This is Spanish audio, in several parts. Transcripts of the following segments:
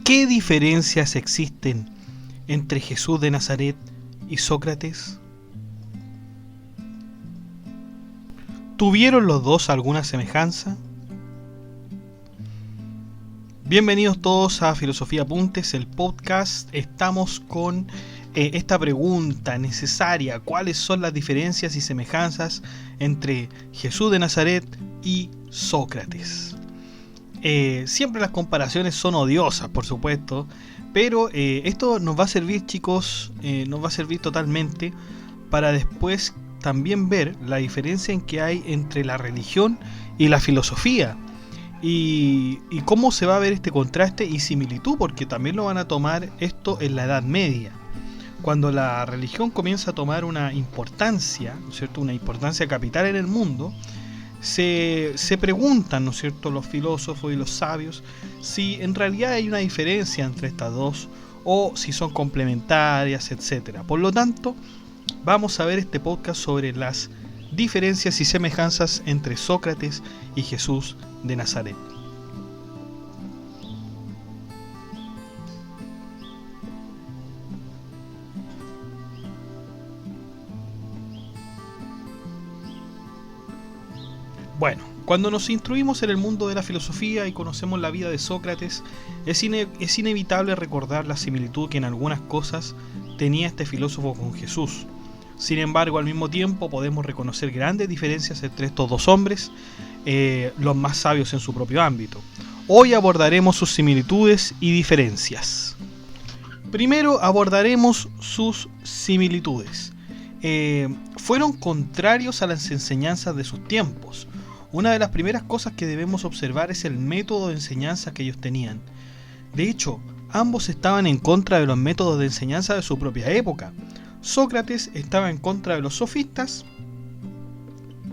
¿Qué diferencias existen entre Jesús de Nazaret y Sócrates? ¿Tuvieron los dos alguna semejanza? Bienvenidos todos a Filosofía Apuntes, el podcast. Estamos con esta pregunta necesaria: ¿cuáles son las diferencias y semejanzas entre Jesús de Nazaret y Sócrates? Siempre las comparaciones son odiosas, por supuesto, pero esto nos va a servir, chicos, nos va a servir totalmente para después también ver la diferencia en que hay entre la religión y la filosofía. Y cómo se va a ver este contraste y similitud, porque también lo van a tomar esto en la Edad Media, cuando la religión comienza a tomar una importancia, ¿no es cierto?, una importancia capital en el mundo. Se preguntan, ¿no es cierto?, los filósofos y los sabios si en realidad hay una diferencia entre estas dos o si son complementarias, etc. Por lo tanto, vamos a ver este podcast sobre las diferencias y semejanzas entre Sócrates y Jesús de Nazaret. Bueno, cuando nos instruimos en el mundo de la filosofía y conocemos la vida de Sócrates, es inevitable recordar la similitud que en algunas cosas tenía este filósofo con Jesús. Sin embargo, al mismo tiempo podemos reconocer grandes diferencias entre estos dos hombres, los más sabios en su propio ámbito. Hoy abordaremos sus similitudes y diferencias. Primero abordaremos sus similitudes. Fueron contrarios a las enseñanzas de sus tiempos. Una de las primeras cosas que debemos observar es el método de enseñanza que ellos tenían. De hecho, ambos estaban en contra de los métodos de enseñanza de su propia época. Sócrates estaba en contra de los sofistas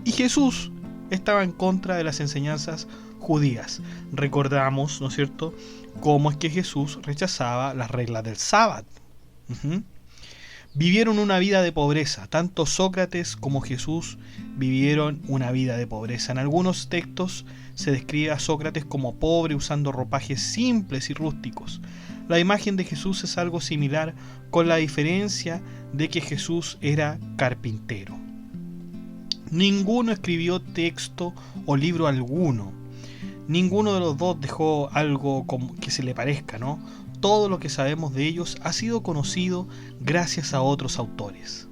y Jesús estaba en contra de las enseñanzas judías. Recordamos, ¿no es cierto?, cómo es que Jesús rechazaba las reglas del sábado. Vivieron una vida de pobreza. Tanto Sócrates como Jesús vivieron una vida de pobreza. En algunos textos se describe a Sócrates como pobre, usando ropajes simples y rústicos. La imagen de Jesús es algo similar, con la diferencia de que Jesús era carpintero. Ninguno escribió texto o libro alguno. Ninguno de los dos dejó algo que se le parezca, ¿no? Todo lo que sabemos de ellos ha sido conocido gracias a otros autores.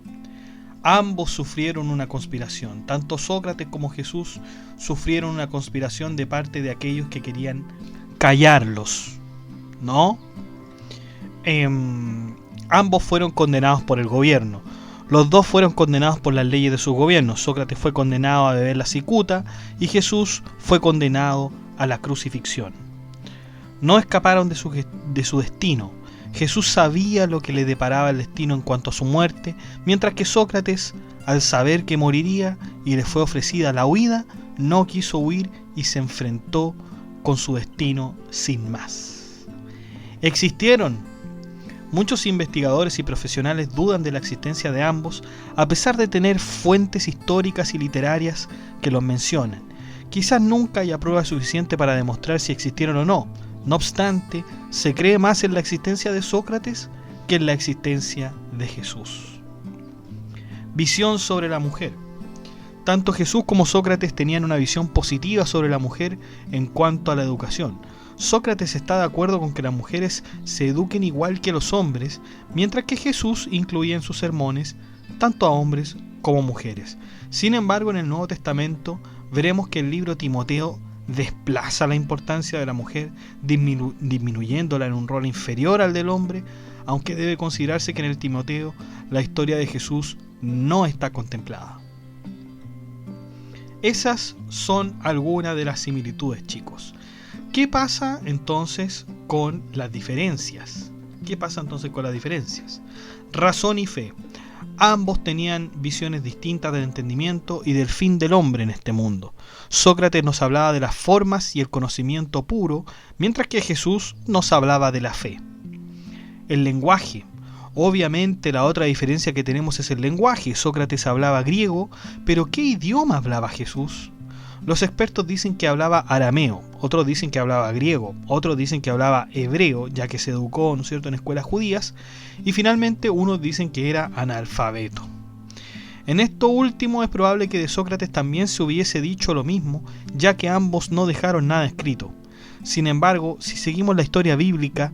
Ambos sufrieron una conspiración. Tanto Sócrates como Jesús sufrieron una conspiración de parte de aquellos que querían callarlos, ¿no? Ambos fueron condenados por el gobierno. Los dos fueron condenados por las leyes de sus gobiernos. Sócrates fue condenado a beber la cicuta y Jesús fue condenado a la crucifixión. No escaparon de su destino. Jesús sabía lo que le deparaba el destino en cuanto a su muerte, mientras que Sócrates, al saber que moriría y le fue ofrecida la huida, no quiso huir y se enfrentó con su destino sin más. Existieron. Muchos investigadores y profesionales dudan de la existencia de ambos, a pesar de tener fuentes históricas y literarias que los mencionan. Quizás nunca haya prueba suficiente para demostrar si existieron o no. No obstante, se cree más en la existencia de Sócrates que en la existencia de Jesús. Visión sobre la mujer. Tanto Jesús como Sócrates tenían una visión positiva sobre la mujer en cuanto a la educación. Sócrates está de acuerdo con que las mujeres se eduquen igual que los hombres, mientras que Jesús incluía en sus sermones tanto a hombres como mujeres. Sin embargo, en el Nuevo Testamento veremos que el libro Timoteo desplaza la importancia de la mujer, disminuyéndola en un rol inferior al del hombre, aunque debe considerarse que en el Timoteo la historia de Jesús no está contemplada. Esas son algunas de las similitudes, chicos. ¿Qué pasa entonces con las diferencias? Razón y fe. Ambos tenían visiones distintas del entendimiento y del fin del hombre en este mundo. Sócrates nos hablaba de las formas y el conocimiento puro, mientras que Jesús nos hablaba de la fe. El lenguaje. Obviamente la otra diferencia que tenemos es el lenguaje. Sócrates hablaba griego, pero ¿qué idioma hablaba Jesús? Los expertos dicen que hablaba arameo, otros dicen que hablaba griego, otros dicen que hablaba hebreo, ya que se educó, ¿no es cierto?, en escuelas judías, y finalmente unos dicen que era analfabeto. En esto último es probable que de Sócrates también se hubiese dicho lo mismo, ya que ambos no dejaron nada escrito. Sin embargo, si seguimos la historia bíblica,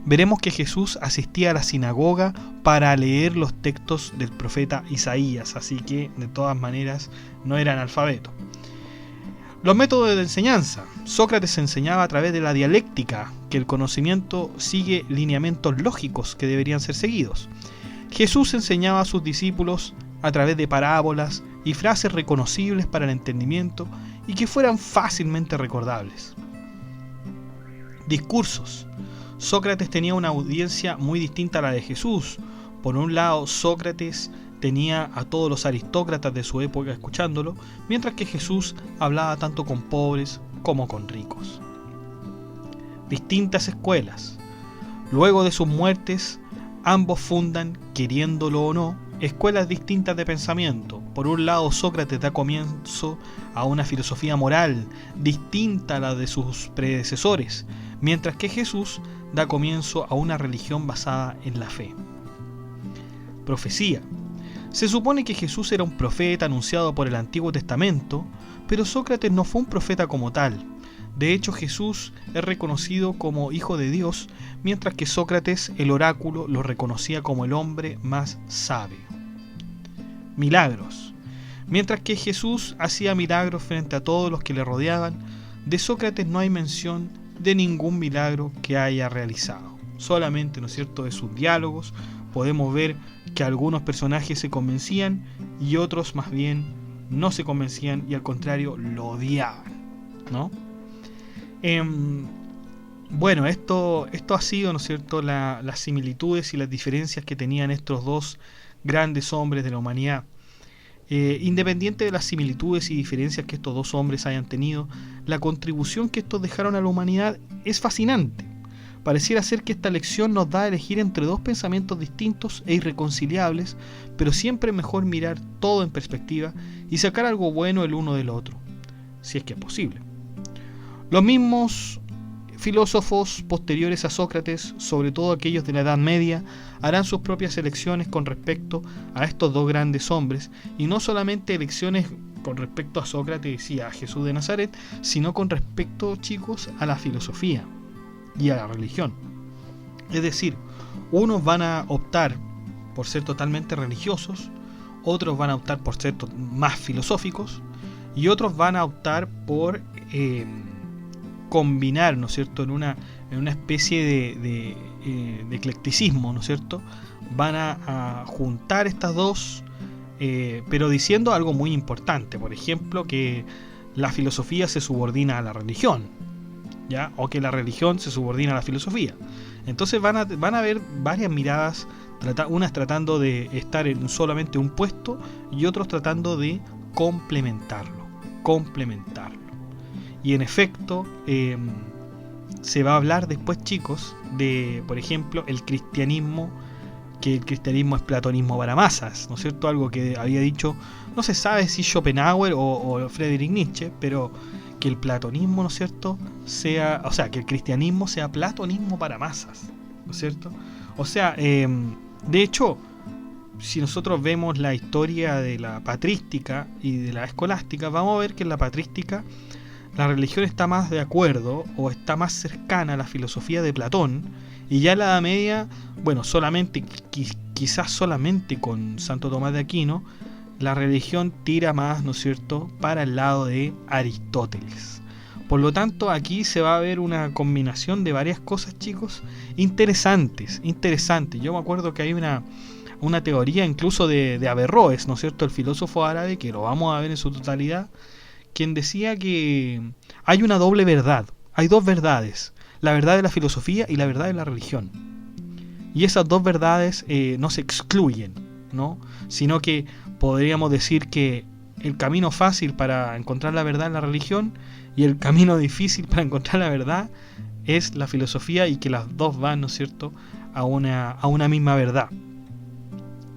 veremos que Jesús asistía a la sinagoga para leer los textos del profeta Isaías, así que de todas maneras no era analfabeto. Los métodos de enseñanza. Sócrates enseñaba a través de la dialéctica, que el conocimiento sigue lineamientos lógicos que deberían ser seguidos. Jesús enseñaba a sus discípulos a través de parábolas y frases reconocibles para el entendimiento y que fueran fácilmente recordables. Discursos. Sócrates tenía una audiencia muy distinta a la de Jesús. Por un lado, Sócrates tenía a todos los aristócratas de su época escuchándolo, mientras que Jesús hablaba tanto con pobres como con ricos. Distintas escuelas. Luego de sus muertes, ambos fundan, queriéndolo o no, escuelas distintas de pensamiento. Por un lado, Sócrates da comienzo a una filosofía moral distinta a la de sus predecesores, mientras que Jesús da comienzo a una religión basada en la fe. Profecía. Se supone que Jesús era un profeta anunciado por el Antiguo Testamento, pero Sócrates no fue un profeta como tal. De hecho, Jesús es reconocido como hijo de Dios, mientras que Sócrates, el oráculo, lo reconocía como el hombre más sabio. Milagros. Mientras que Jesús hacía milagros frente a todos los que le rodeaban, de Sócrates no hay mención de ningún milagro que haya realizado. Solamente, ¿no es cierto?, de sus diálogos podemos ver que algunos personajes se convencían y otros más bien no se convencían y al contrario lo odiaban, ¿no? Bueno, esto ha sido, ¿no es cierto?, las similitudes y las diferencias que tenían estos dos grandes hombres de la humanidad. Independiente de las similitudes y diferencias que estos dos hombres hayan tenido, la contribución que estos dejaron a la humanidad es fascinante. Pareciera ser que esta lección nos da a elegir entre dos pensamientos distintos e irreconciliables, pero siempre es mejor mirar todo en perspectiva y sacar algo bueno el uno del otro, si es que es posible. Los mismos filósofos posteriores a Sócrates, sobre todo aquellos de la Edad Media, harán sus propias elecciones con respecto a estos dos grandes hombres, y no solamente elecciones con respecto a Sócrates y a Jesús de Nazaret, sino con respecto, chicos, a la filosofía y a la religión. Es decir, unos van a optar por ser totalmente religiosos, otros van a optar por ser más filosóficos, y otros van a optar por combinar, ¿no es cierto?, en una especie de eclecticismo, ¿no es cierto? Van a juntar estas dos, pero diciendo algo muy importante, por ejemplo, que la filosofía se subordina a la religión, ¿ya? O que la religión se subordina a la filosofía. Entonces van a haber varias miradas, unas tratando de estar en solamente un puesto y otros tratando de complementarlo. Y en efecto, se va a hablar después, chicos, de, por ejemplo, el cristianismo, que el cristianismo es platonismo para masas, ¿no es cierto? Algo que había dicho, no se sabe si Schopenhauer o Friedrich Nietzsche, pero que el platonismo, ¿no es cierto?, que el cristianismo sea platonismo para masas, ¿no es cierto? O sea, de hecho, si nosotros vemos la historia de la patrística y de la escolástica, vamos a ver que en la patrística la religión está más de acuerdo o está más cercana a la filosofía de Platón, y ya en la Edad Media, bueno, quizás solamente con Santo Tomás de Aquino, la religión tira más, ¿no es cierto?, para el lado de Aristóteles. Por lo tanto, aquí se va a ver una combinación de varias cosas, chicos, interesantes. Yo me acuerdo que hay una teoría incluso de Averroes, ¿no es cierto?, el filósofo árabe, que lo vamos a ver en su totalidad, quien decía que hay una doble verdad, hay dos verdades, la verdad de la filosofía y la verdad de la religión. Y esas dos verdades no se excluyen, ¿no?, sino que podríamos decir que el camino fácil para encontrar la verdad en la religión y el camino difícil para encontrar la verdad es la filosofía, y que las dos van, ¿no es cierto?, a una misma verdad.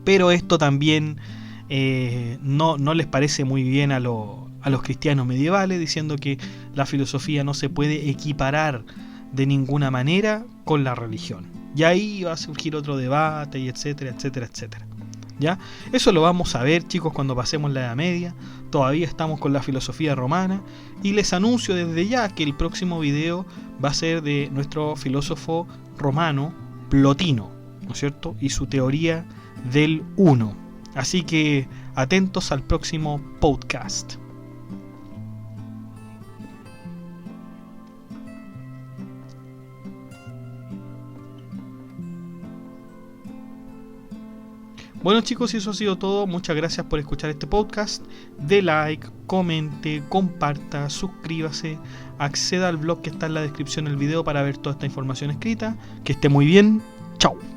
Pero esto también no les parece muy bien a los a los cristianos medievales, diciendo que la filosofía no se puede equiparar de ninguna manera con la religión. Y ahí va a surgir otro debate, y etcétera, etcétera, etcétera. ¿Ya? Eso lo vamos a ver, chicos, cuando pasemos la Edad Media. Todavía estamos con la filosofía romana. Y les anuncio desde ya que el próximo video va a ser de nuestro filósofo romano, Plotino, ¿no es cierto? Y su teoría del uno. Así que atentos al próximo podcast. Bueno, chicos, eso ha sido todo. Muchas gracias por escuchar este podcast. De like, comente, comparta, suscríbase, acceda al blog que está en la descripción del video para ver toda esta información escrita. Que esté muy bien. Chao.